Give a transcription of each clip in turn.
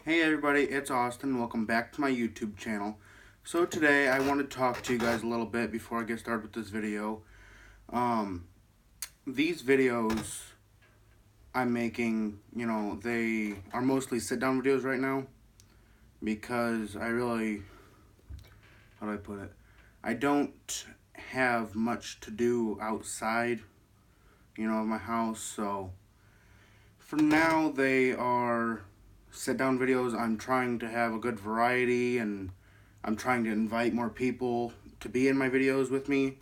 Hey everybody, it's Austin. Welcome back to my YouTube channel. So today I want to talk to you guys a little bit before I get started with this video. Um, these videos I'm making, they are mostly sit-down videos right now because how do I put it? I don't have much to do outside, of my house, so for now they are sit-down videos. I'm trying to have a good variety, and I'm trying to invite more people to be in my videos with me.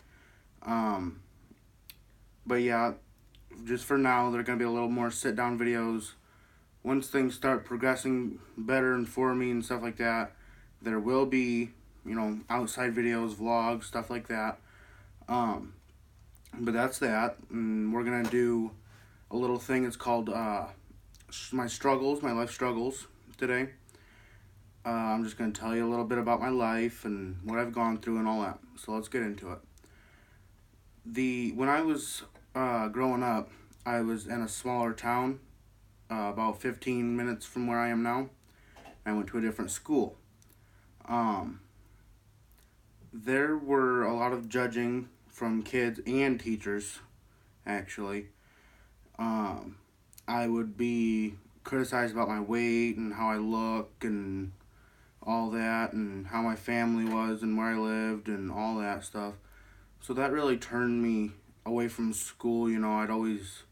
Um, but yeah, just for now, they're going to be a little more sit-down videos. Once things start progressing better and for me and stuff like that, there will be, outside videos, vlogs, stuff like that. Um, but that's that. And we're going to do a little thing. It's called my life struggles today. I'm just going to tell you a little bit about my life and what I've gone through and all that. So let's get into it. When I was growing up, I was in a smaller town, about 15 minutes from where I am now. I went to a different school. Um, there were a lot of judging from kids and teachers, actually. Um, I would be criticized about my weight and how I look and all that, and how my family was and where I lived and all that stuff. So that really turned me away from school. I'd always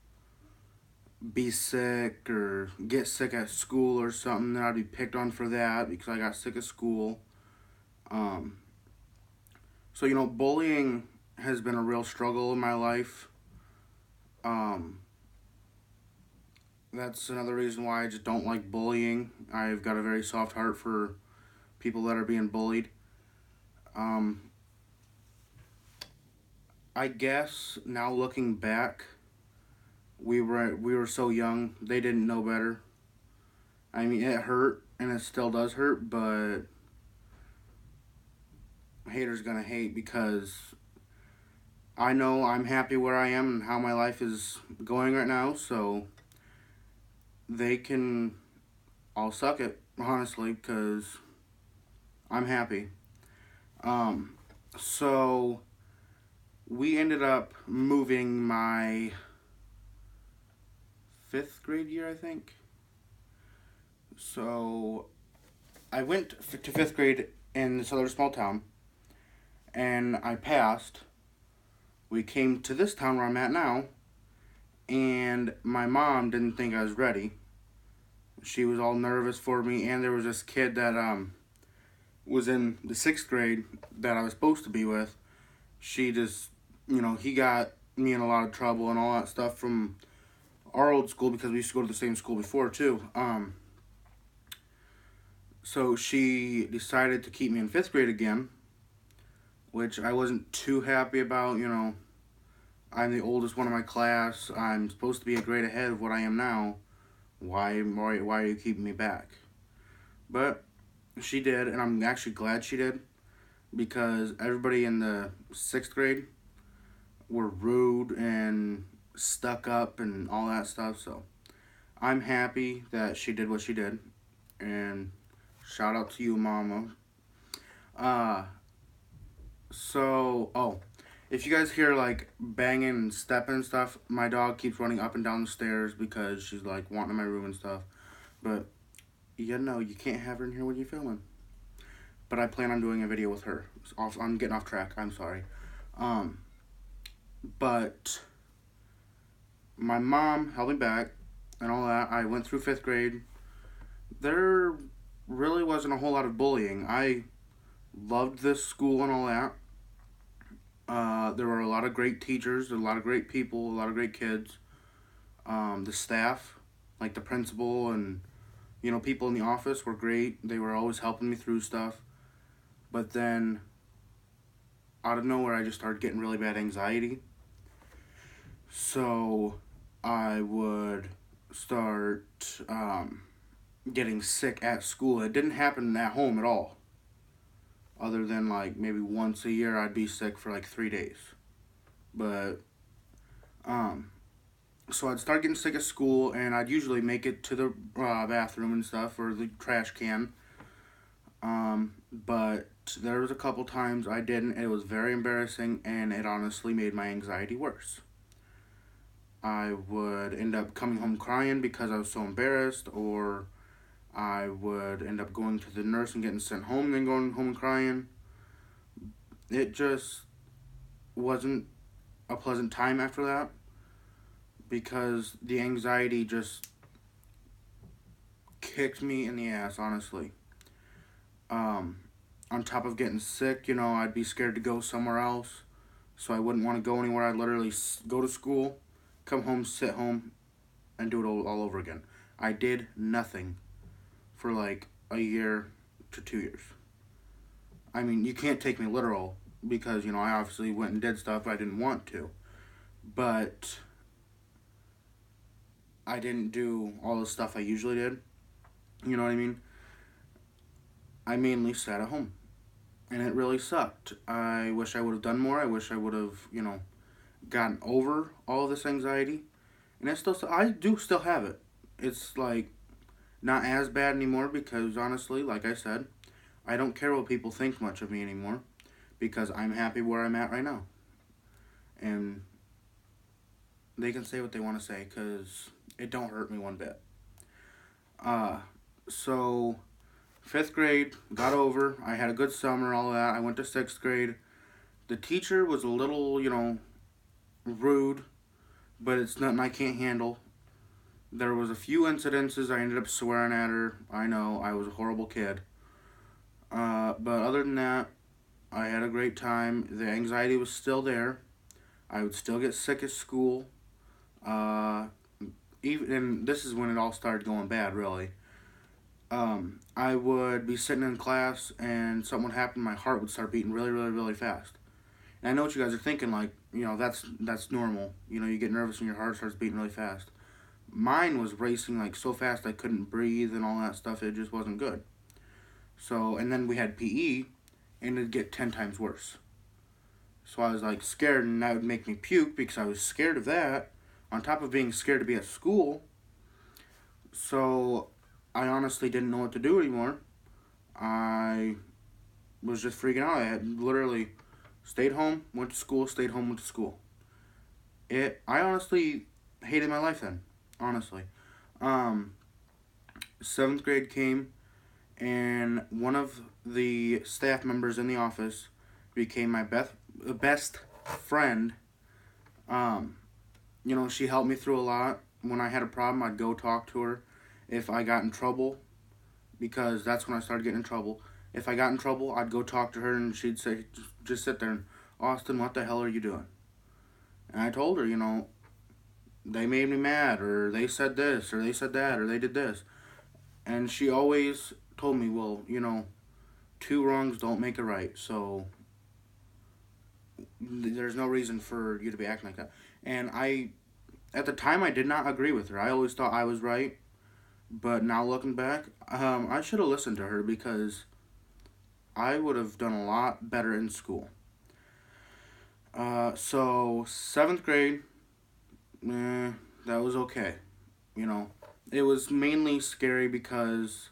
be sick or get sick at school or something, and I'd be picked on for that because I got sick at school. Um, so, bullying has been a real struggle in my life. Um, that's another reason why I just don't like bullying. I've got a very soft heart for people that are being bullied. Um, I guess now looking back, we were so young. They didn't know better. I mean, it hurt and it still does hurt, but haters gonna hate because I know I'm happy where I am and how my life is going right now. So they can all suck it, honestly, because I'm happy. Um, so we ended up moving my fifth grade year, I think. So I went to fifth grade in this other small town, and I passed. We came to this town where I'm at now, and my mom didn't think I was ready. She was all nervous for me, and there was this kid that was in the sixth grade that I was supposed to be with. She just, he got me in a lot of trouble and all that stuff from our old school because we used to go to the same school before too. So she decided to keep me in fifth grade again, which I wasn't too happy about. I'm the oldest one in my class. I'm supposed to be a grade ahead of what I am now. Why are you keeping me back? But she did, and I'm actually glad she did because everybody in the sixth grade were rude and stuck up and all that stuff. So I'm happy that she did what she did, and shout out to you, Mama. Uh, if you guys hear like banging and stepping and stuff, my dog keeps running up and down the stairs because she's like wanting in my room and stuff. But you can't have her in here when you're filming. But I plan on doing a video with her. I'm getting off track. I'm sorry. Um, but my mom held me back and all that. I went through fifth grade. There really wasn't a whole lot of bullying. I loved this school and all that. There were a lot of great teachers, a lot of great people, a lot of great kids. The staff, like the principal and people in the office were great. They were always helping me through stuff. But then, out of nowhere, I just started getting really bad anxiety. So I would start getting sick at school. It didn't happen at home at all. Other than like maybe once a year, I'd be sick for like 3 days. But So I'd start getting sick at school, and I'd usually make it to the bathroom and stuff, or the trash can. But there was a couple times I didn't. It was very embarrassing, and it honestly made my anxiety worse. I would end up coming home crying because I was so embarrassed, or I would end up going to the nurse and getting sent home, then going home and crying. It just wasn't a pleasant time after that because the anxiety just kicked me in the ass, honestly. Um, on top of getting sick, I'd be scared to go somewhere else, so I wouldn't want to go anywhere. I'd literally go to school, come home, sit home, and do it all over again. I did nothing for like a year to 2 years. I mean, you can't take me literal because, I obviously went and did stuff I didn't want to. But I didn't do all the stuff I usually did. You know what I mean? I mainly sat at home. And it really sucked. I wish I would have done more. I wish I would have, gotten over all of this anxiety. And I do still have it. It's like not as bad anymore because honestly, like I said, I don't care what people think much of me anymore because I'm happy where I'm at right now. And they can say what they want to say because it don't hurt me one bit. Uh, so fifth grade, got over. I had a good summer, all of that. I went to sixth grade. The teacher was a little, rude, but it's nothing I can't handle. There was a few incidences I ended up swearing at her. I know, I was a horrible kid. But other than that, I had a great time. The anxiety was still there. I would still get sick at school. Uh, and this is when it all started going bad, really. I would be sitting in class and something would happen, my heart would start beating really, really, really fast. And I know what you guys are thinking, like, that's normal. You get nervous and your heart starts beating really fast. Mine was racing like so fast I couldn't breathe and all that stuff. It just wasn't good. So, and then we had PE, and it'd get 10 times worse. So I was like scared, and that would make me puke because I was scared of that. On top of being scared to be at school, so I honestly didn't know what to do anymore. I was just freaking out. I had literally stayed home, went to school, stayed home, went to school. I honestly hated my life then, honestly. Um, Seventh grade came, and one of the staff members in the office became my best friend. Um, she helped me through a lot. When I had a problem, I'd go talk to her. If I got in trouble, because that's when I started getting in trouble. If I got in trouble, I'd go talk to her, and she'd say, just sit there and, Austin, what the hell are you doing? And I told her, they made me mad, or they said this, or they said that, or they did this. And she always told me, well, two wrongs don't make a right, so there's no reason for you to be acting like that. And at the time, I did not agree with her. I always thought I was right. But now looking back, I should have listened to her because I would have done a lot better in school. So seventh grade, that was okay. It was mainly scary because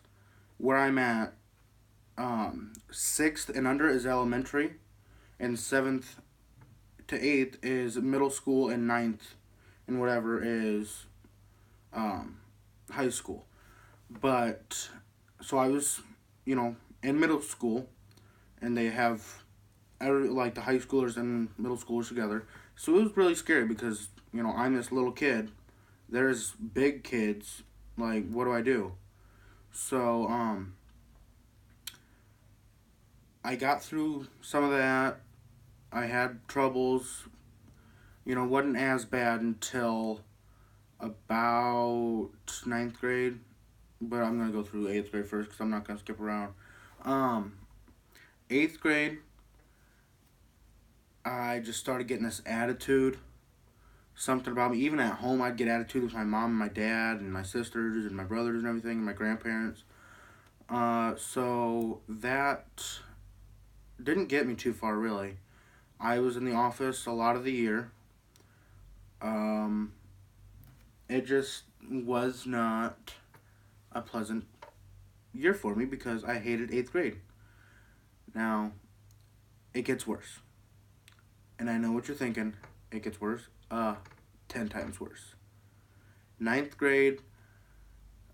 where I'm at, sixth and under is elementary, and seventh to eighth is middle school, and ninth and whatever is high school. But so I was, in middle school, and they have like the high schoolers and middle schoolers together. So it was really scary because I'm this little kid. There's big kids. Like, what do I do? So I got through some of that. I had troubles. Wasn't as bad until about ninth grade. But I'm gonna go through eighth grade first because I'm not gonna skip around. Um, Eighth grade, I just started getting this attitude. Something about me. Even at home, I'd get attitude with my mom and my dad and my sisters and my brothers and everything and my grandparents. So that didn't get me too far, really. I was in the office a lot of the year. Um, it just was not a pleasant year for me because I hated 8th grade. Now, it gets worse. And I know what you're thinking. It gets worse. 10 times worse. Ninth grade,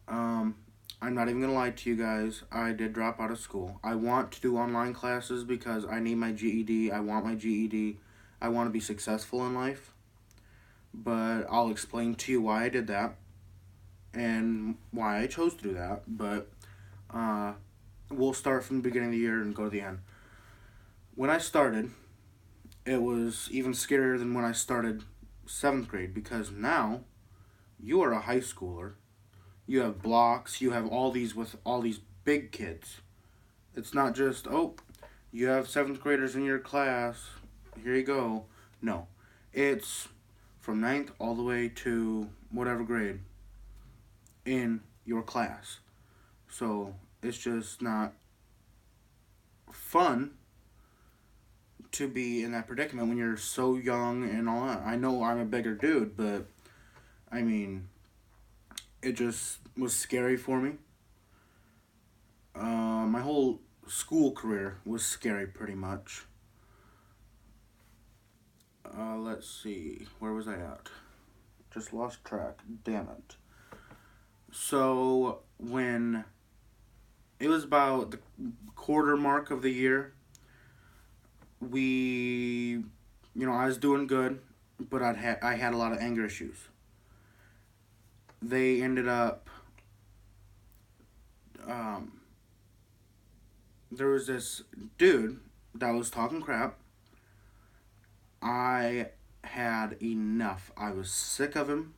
I'm not even going to lie to you guys. I did drop out of school. I want to do online classes because I need my GED. I want my GED. I want to be successful in life. But I'll explain to you why I did that and why I chose to do that. But we'll start from the beginning of the year and go to the end. When I started, it was even scarier than when I started 7th grade because now you are a high schooler. You have blocks. You have all these with all these big kids. It's not just, oh, you have 7th graders in your class. Here you go. No. It's from 9th all the way to whatever grade in your class. So it's just not fun to be in that predicament when you're so young and all that. I know I'm a bigger dude, but I mean, it just was scary for me. My whole school career was scary pretty much. Let's see, where was I at? Just lost track. Damn it. So when it was about the quarter mark of the year, I was doing good, but I had a lot of anger issues. They ended up, there was this dude that was talking crap. I had enough. I was sick of him.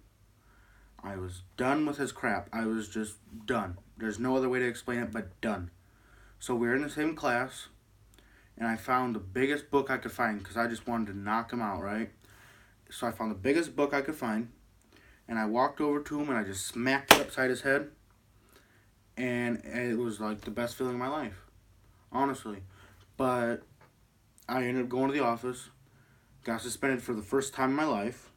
I was done with his crap. I was just done. There's no other way to explain it but done. So we were in the same class, and I found the biggest book I could find because I just wanted to knock him out, right? So I found the biggest book I could find, and I walked over to him and I just smacked it upside his head, and it was like the best feeling of my life, honestly. But I ended up going to the office, got suspended for the first time in my life,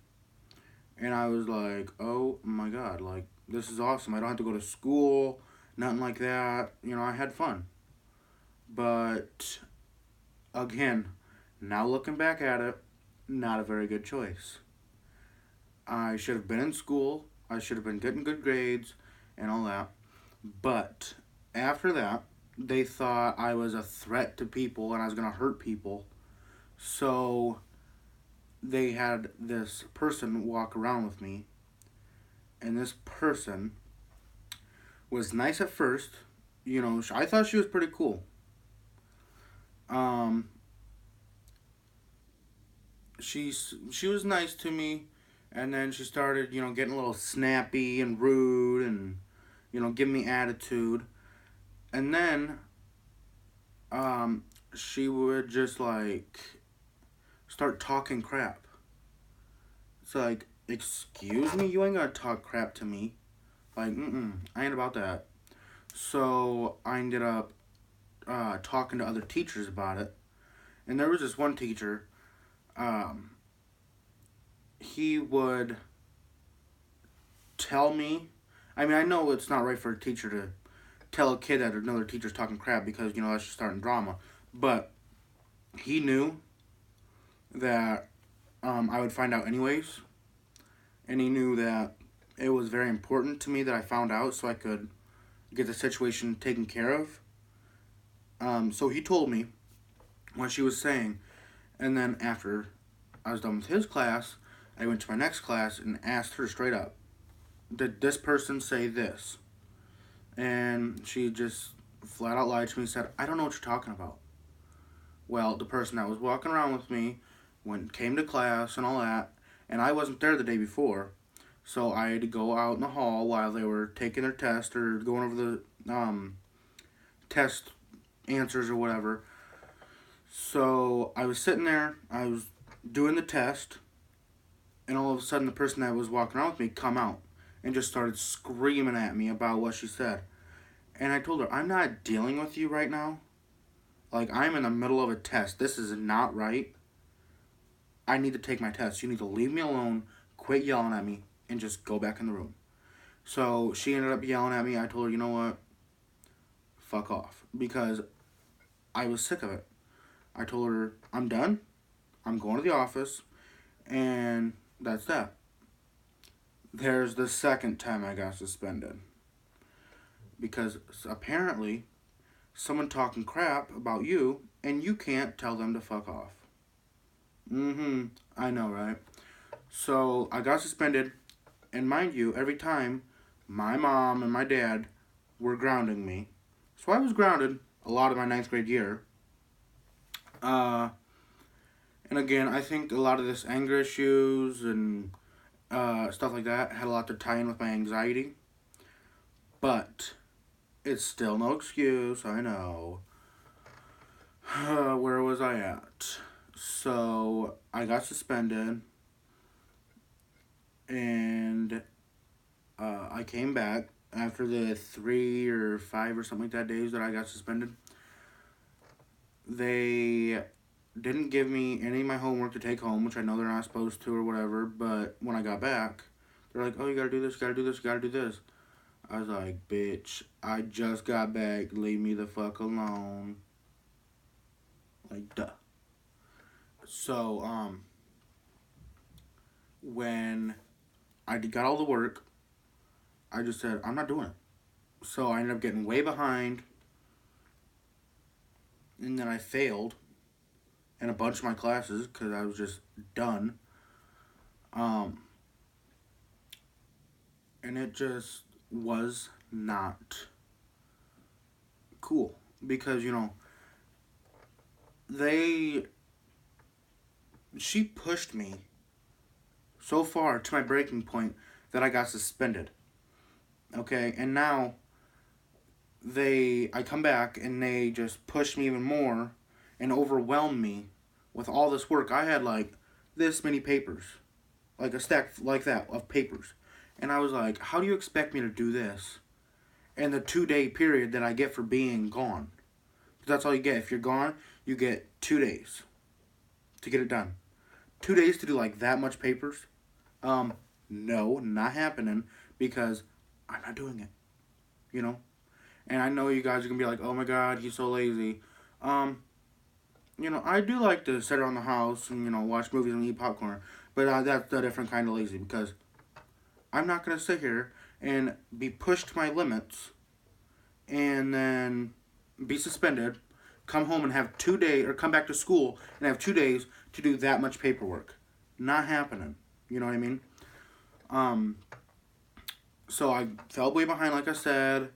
and I was like, oh my god, like, this is awesome. I don't have to go to school, nothing like that. I had fun. But, again, now looking back at it, not a very good choice. I should have been in school. I should have been getting good grades and all that. But after that, they thought I was a threat to people and I was going to hurt people. So they had this person walk around with me. And this person was nice at first. I thought she was pretty cool. She was nice to me, and then she started, getting a little snappy and rude and, giving me attitude. And then, she would just, like, start talking crap. It's like, excuse me? You ain't gonna talk crap to me. Like, I ain't about that. So, I ended up, talking to other teachers about it. And there was this one teacher, he would tell me, I mean, I know it's not right for a teacher to tell a kid that another teacher's talking crap because, that's just starting drama. But he knew that I would find out anyways. And he knew that it was very important to me that I found out so I could get the situation taken care of. So he told me what she was saying. And then after I was done with his class, I went to my next class and asked her straight up, did this person say this? And she just flat out lied to me and said, I don't know what you're talking about. Well, the person that was walking around with me came to class and all that, and I wasn't there the day before, so I had to go out in the hall while they were taking their test or going over the test answers or whatever. So I was sitting there, I was doing the test, and all of a sudden the person that was walking around with me come out and just started screaming at me about what she said. And I told her, I'm not dealing with you right now. Like, I'm in the middle of a test. This is not right. I need to take my test. You need to leave me alone, quit yelling at me, and just go back in the room. So she ended up yelling at me. I told her, you know what? Fuck off. Because I was sick of it. I told her, I'm done. I'm going to the office. And that's that. There's the second time I got suspended. Because apparently, someone talking crap about you, and you can't tell them to fuck off. I know, right? So I got suspended, and mind you, every time my mom and my dad were grounding me. So I was grounded a lot of my ninth grade year. And again, I think a lot of this anger issues and stuff like that had a lot to tie in with my anxiety. But it's still no excuse, I know. Where was I at? So I got suspended, and I came back after the 3 or 5 or something like that days that I got suspended. They didn't give me any of my homework to take home, which I know they're not supposed to or whatever, but when I got back, they're like, oh, you gotta do this, you gotta do this, you gotta do this. I was like, bitch, I just got back, leave me the fuck alone. Like, duh. So, when I got all the work, I just said, I'm not doing it. So I ended up getting way behind, and then I failed in a bunch of my classes because I was just done. And it just was not cool because, she pushed me so far to my breaking point that I got suspended. Okay, and now I come back and they just push me even more and overwhelm me with all this work. I had like this many papers, like a stack like that of papers. And I was like, how do you expect me to do this in the 2-day period that I get for being gone? Because that's all you get. If you're gone, you get 2 days to get it done. 2 days to do like that much papers? No, not happening because I'm not doing it. And I know you guys are going to be like, oh my god, he's so lazy. I do like to sit around the house and, watch movies and eat popcorn. But that's a different kind of lazy because I'm not going to sit here and be pushed to my limits and then be suspended, come home and have 2 days, or come back to school and have 2 days to do that much paperwork. Not happening. You know what I mean? So I fell way behind, like I said.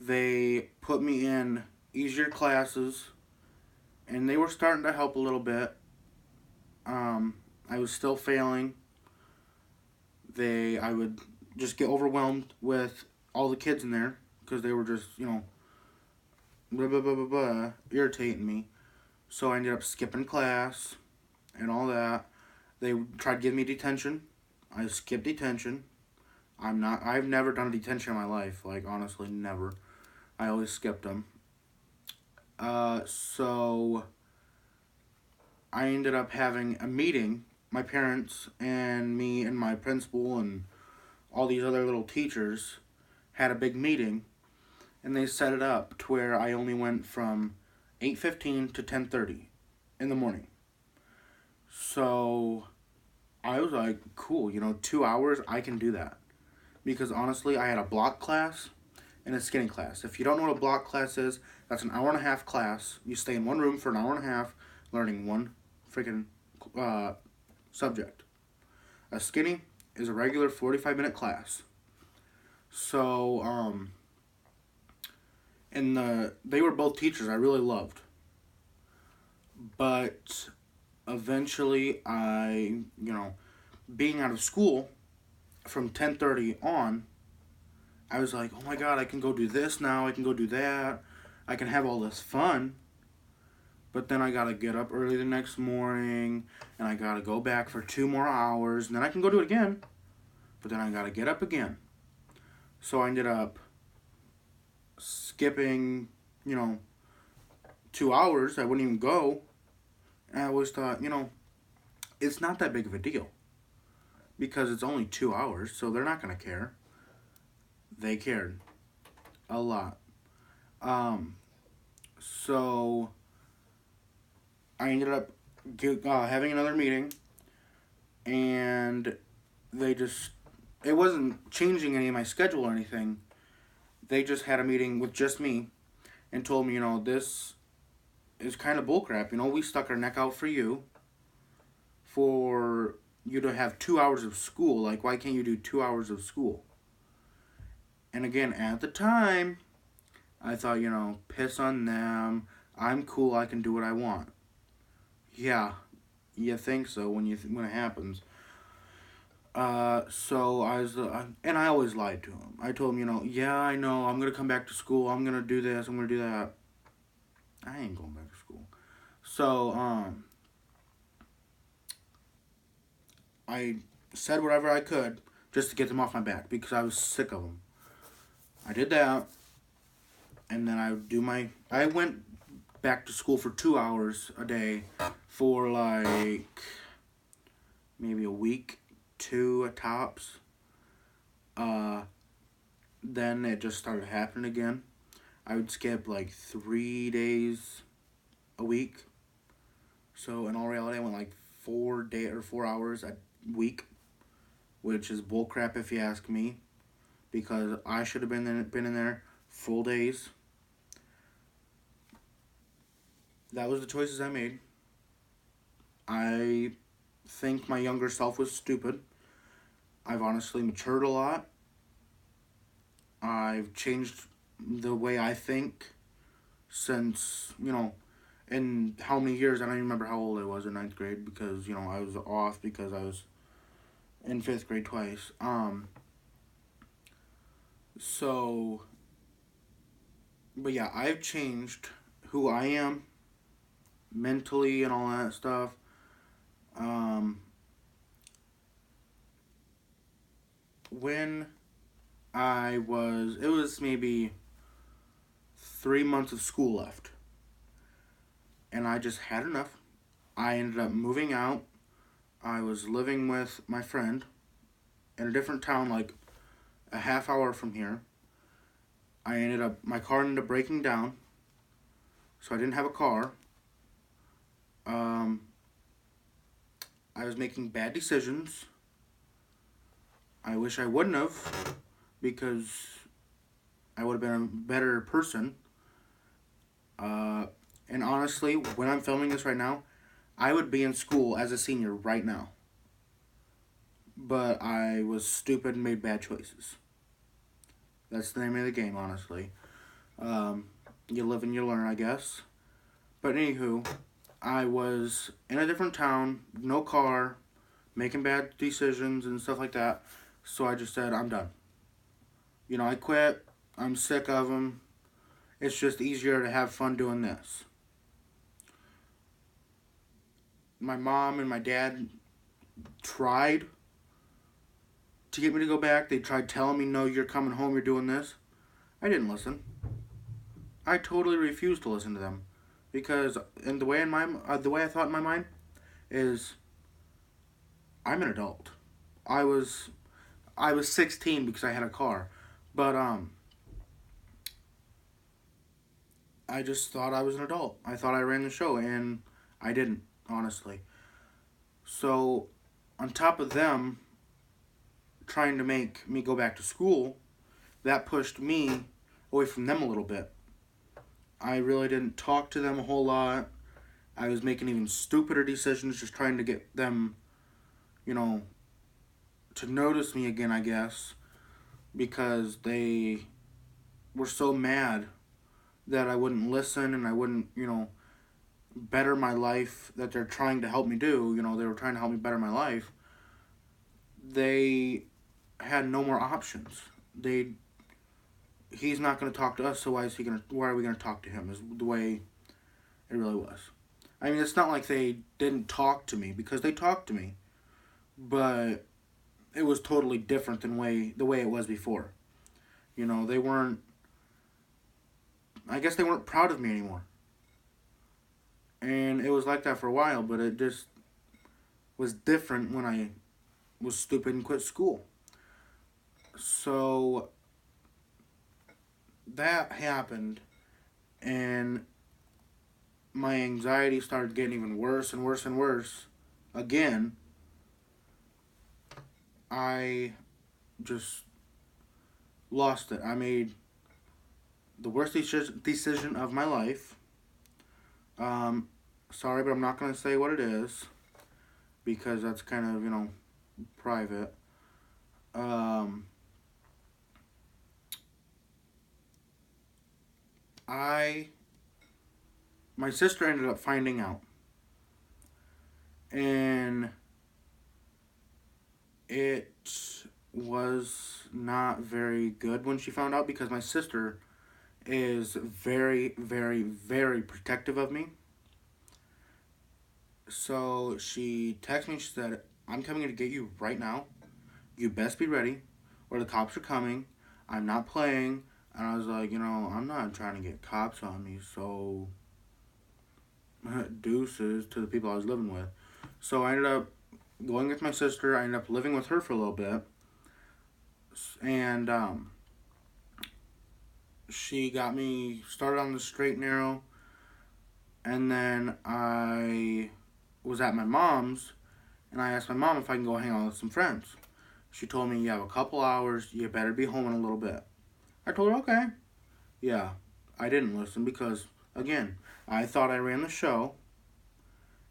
They put me in easier classes, and they were starting to help a little bit. I was still failing. I would just get overwhelmed with all the kids in there because they were just, blah, blah, blah, blah, blah, irritating me. So I ended up skipping class and all that. They tried to give me detention. I skipped detention. I've never done a detention in my life. Like, honestly, never. I always skipped them. So I ended up having a meeting. My parents and me and my principal and all these other little teachers had a big meeting, and they set it up to where I only went from 8:15 to 10:30 in the morning. So I was like, cool, 2 hours, I can do that. Because honestly, I had a block class and a skinny class. If you don't know what a block class is, that's an hour and a half class. You stay in one room for an hour and a half learning one freaking subject. A skinny is a regular 45-minute class. So, and they were both teachers I really loved. But eventually I, being out of school from 10:30 on, I was like, oh my god, I can go do this now, I can go do that, I can have all this fun. But then I gotta get up early the next morning, and I gotta go back for 2 more hours, and then I can go do it again. But then I gotta get up again. So I ended up skipping, 2 hours. I wouldn't even go. And I always thought, it's not that big of a deal. because it's only 2 hours, so they're not going to care. They cared a lot. So I ended up having another meeting, and it wasn't changing any of my schedule or anything. They just had a meeting with just me and told me, this is kind of bullcrap. We stuck our neck out for you to have 2 hours of school. Like, why can't you do 2 hours of school? And again, at the time, I thought, piss on them. I'm cool. I can do what I want. Yeah, you think so when it happens. So and I always lied to him. I told him, yeah, I know, I'm gonna come back to school. I'm gonna do this. I'm gonna do that. I ain't going back to school. So, I said whatever I could just to get them off my back because I was sick of them. I did that, and then I went back to school for 2 hours a day for like maybe a week, two at tops. Then it just started happening again. I would skip like 3 days a week. So in all reality, I went like 4 hours a week, which is bullcrap if you ask me, because I should have been in there full days. That was the choices I made. I think my younger self was stupid. I've honestly matured a lot. I've changed the way I think since, in how many years. I don't even remember how old I was in ninth grade because, I was off because I was in fifth grade twice. But yeah, I've changed who I am mentally and all that stuff. When it was maybe 3 months of school left, and I just had enough. I ended up moving out. I was living with my friend in a different town, like a half hour from here. My car ended up breaking down, so I didn't have a car. I was making bad decisions. I wish I wouldn't have, because I would have been a better person. And honestly, when I'm filming this right now, I would be in school as a senior right now. But I was stupid and made bad choices. That's the name of the game, honestly. You live and you learn, I guess. But anywho, I was in a different town, no car, making bad decisions and stuff like that. So I just said, I'm done. I quit. I'm sick of them. It's just easier to have fun doing this. My mom and my dad tried to get me to go back. They tried telling me, no, you're coming home, you're doing this. I didn't listen. I totally refused to listen to them, because the way I thought in my mind is, I'm an adult. I was 16 because I had a car, but I just thought I was an adult. I thought I ran the show, and I didn't, honestly. So, on top of them trying to make me go back to school, that pushed me away from them a little bit. I really didn't talk to them a whole lot. I was making even stupider decisions, just trying to get them, to notice me again, I guess, because they were so mad that I wouldn't listen and I wouldn't, better my life that they're trying to help me do. They were trying to help me better my life. They had no more options. He's not going to talk to us, so why are we going to talk to him, is the way it really was. I mean, it's not like they didn't talk to me, because they talked to me, but it was totally different than the way it was before. They weren't, I guess they weren't proud of me anymore. And it was like that for a while, but it just was different when was stupid and quit school. So that happened, and my anxiety started getting even worse and worse and worse. Again, I just lost it. I made the worst decision of my life. Um, Sorry, but I'm not going to say what it is because that's kind of, private. Um, I, my sister ended up finding out, and it was not very good when she found out because my sister is very, very, very protective of me. So she texted me, she said, I'm coming to get you right now. You best be ready, or the cops are coming. I'm not playing. And I was like, I'm not trying to get cops on me, so deuces to the people I was living with. So I ended up going with my sister. I ended up living with her for a little bit. And she got me started on the straight and narrow. And then I was at my mom's, and I asked my mom if I can go hang out with some friends. She told me, you have a couple hours, you better be home in a little bit. I told her, okay. Yeah, I didn't listen because, again, I thought I ran the show,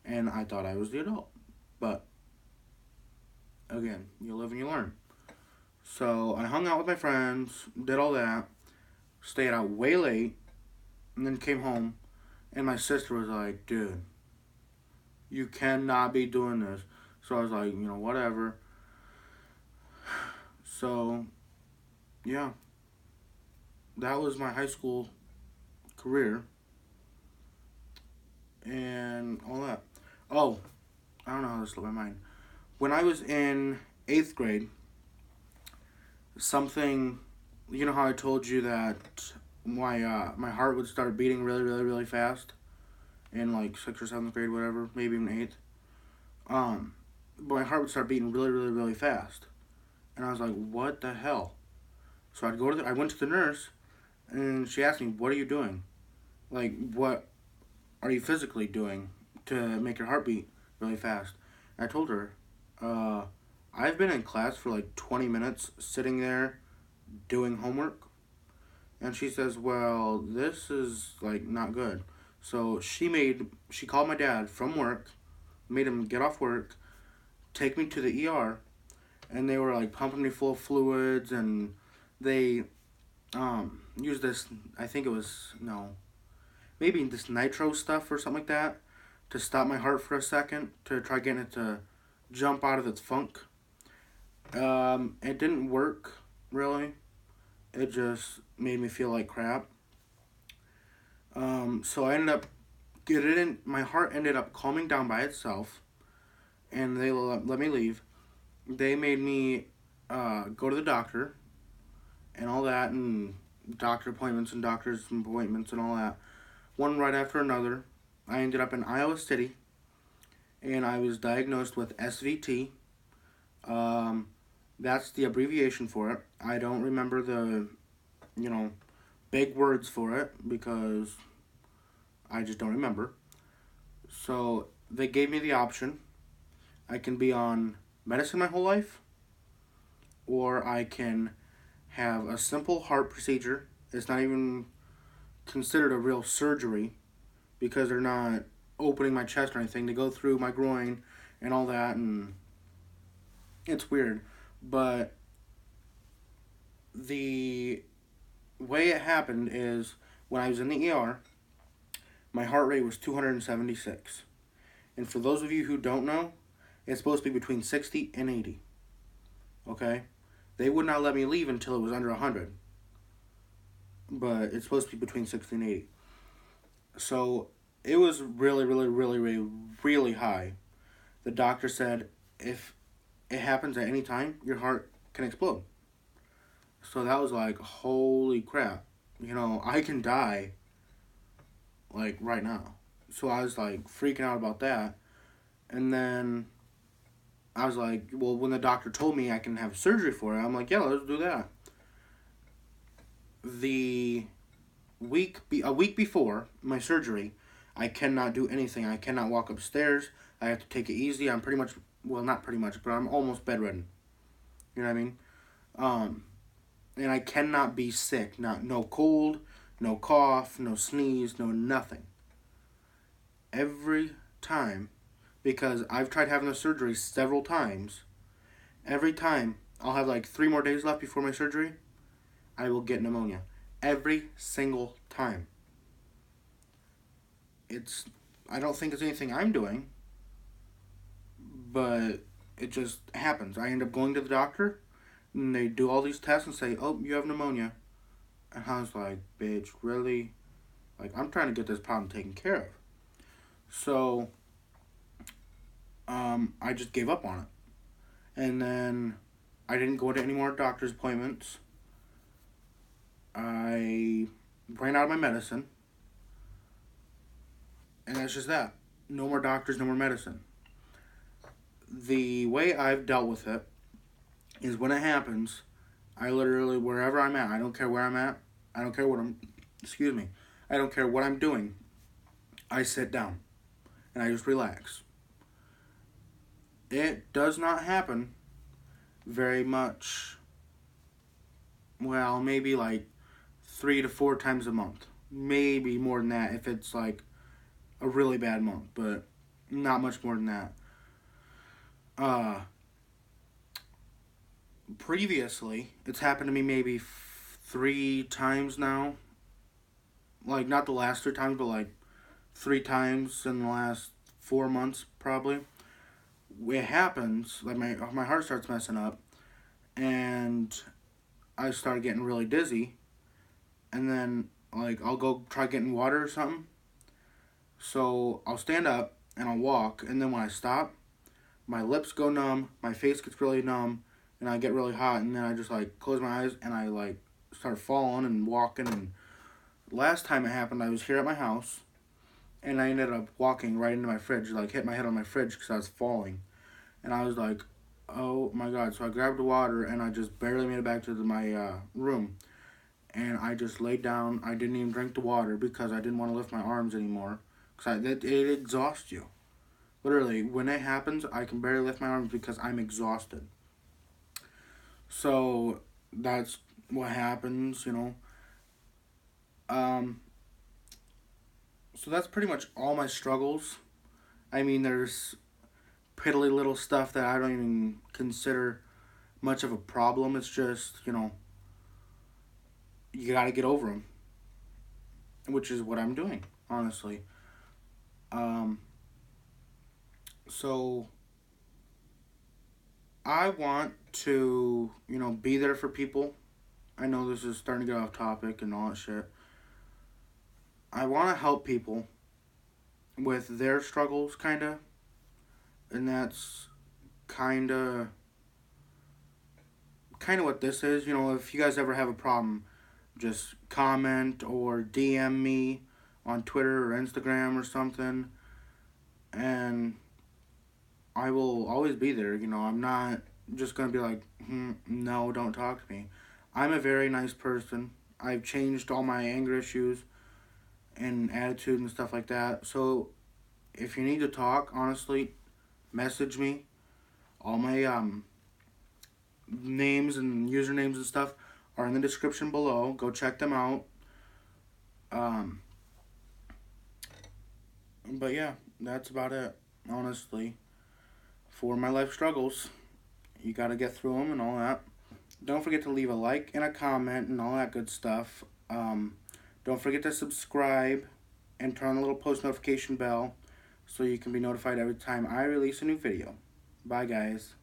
and I thought I was the adult. But, again, you live and you learn. So I hung out with my friends, did all that, stayed out way late, and then came home, and my sister was like, dude, you cannot be doing this. So I was like, whatever. So, yeah, that was my high school career and all that. Oh, I don't know how this slipped my mind. When I was in 8th grade, something, you know how I told you that my heart would start beating really, really, really fast in like 6th or 7th grade, whatever, maybe even 8th. But my heart would start beating really, really, really fast. And I was like, what the hell? So I went to the nurse, and she asked me, what are you doing? Like, what are you physically doing to make your heart beat really fast? And I told her, I've been in class for like 20 minutes sitting there doing homework. And she says, well, this is like not good. So she called my dad from work, made him get off work, take me to the ER, and they were like pumping me full of fluids, and they used this, I think it was, no, maybe this nitro stuff or something like that to stop my heart for a second to try getting it to jump out of its funk. It didn't work really. It just made me feel like crap. So I ended up my heart ended up calming down by itself, and they let me leave. They made me go to the doctor and all that, and doctor appointments and doctor's appointments and all that. One right after another. I ended up in Iowa City, and I was diagnosed with SVT. That's the abbreviation for it. I don't remember the, big words for it because I just don't remember. So they gave me the option. I can be on medicine my whole life, or I can have a simple heart procedure. It's not even considered a real surgery because they're not opening my chest or anything. They go through my groin and all that, and it's weird. But the way it happened is when I was in the ER, my heart rate was 276. And for those of you who don't know, it's supposed to be between 60 and 80. Okay? They would not let me leave until it was under 100. But it's supposed to be between 60 and 80. So it was really, really, really, really, really high. The doctor said if it happens at any time, your heart can explode. So that was like, holy crap. I can die like right now. So I was like freaking out about that. And then I was like, well, when the doctor told me I can have surgery for it, I'm like, yeah, let's do that. A week before my surgery, I cannot do anything. I cannot walk upstairs. I have to take it easy. I'm pretty much, well, not pretty much, but I'm almost bedridden. You know what I mean? And I cannot be sick. No cold, no cough, no sneeze, no nothing. Every time, because I've tried having the surgery several times, every time I'll have like 3 more days left before my surgery, I will get pneumonia. Every single time. I don't think it's anything I'm doing, but it just happens. I end up going to the doctor, and they do all these tests and say, oh, you have pneumonia. And I was like, bitch, really? Like, I'm trying to get this problem taken care of. So, I just gave up on it. And then I didn't go to any more doctor's appointments. I ran out of my medicine. And that's just that. No more doctors, no more medicine. The way I've dealt with it is when it happens, I literally, wherever I'm at, I don't care where I'm at, I don't care I don't care what I'm doing, I sit down and I just relax. It does not happen very much, well, maybe like 3 to 4 times a month. Maybe more than that if it's like a really bad month, but not much more than that. Previously, it's happened to me maybe 3 times now. Like, not the last 3 times, but like 3 times in the last 4 months, probably. It happens, like my heart starts messing up, and I start getting really dizzy, and then, like, I'll go try getting water or something. So, I'll stand up, and I'll walk, and then when I stop, my lips go numb, my face gets really numb, and I get really hot, and then I just, like, close my eyes, and I, like, start falling and walking, and last time it happened, I was here at my house, and I ended up walking right into my fridge, like, hit my head on my fridge because I was falling, and I was like, oh my god, so I grabbed the water, and I just barely made it back to my room, and I just laid down. I didn't even drink the water because I didn't want to lift my arms anymore, because it exhausts you. Literally, when it happens, I can barely lift my arms because I'm exhausted. So, that's what happens, you know. So that's pretty much all my struggles. I mean, there's piddly little stuff that I don't even consider much of a problem. It's just, you know, you gotta get over them. Which is what I'm doing, honestly. So I want to, you know, be there for people. I know this is starting to get off topic and all that shit. I want to help people with their struggles, kind of. And that's kind of what this is. You know, if you guys ever have a problem, just comment or DM me on Twitter or Instagram or something. And I will always be there. You know, I'm not just going to be like, no, don't talk to me. I'm a very nice person. I've changed all my anger issues and attitude and stuff like that. So, if you need to talk, honestly, message me. All my names and usernames and stuff are in the description below. Go check them out. But yeah, that's about it, honestly. For my life struggles, you gotta get through them and all that. Don't forget to leave a like and a comment and all that good stuff. Don't forget to subscribe and turn on the little post notification bell so you can be notified every time I release a new video. Bye, guys.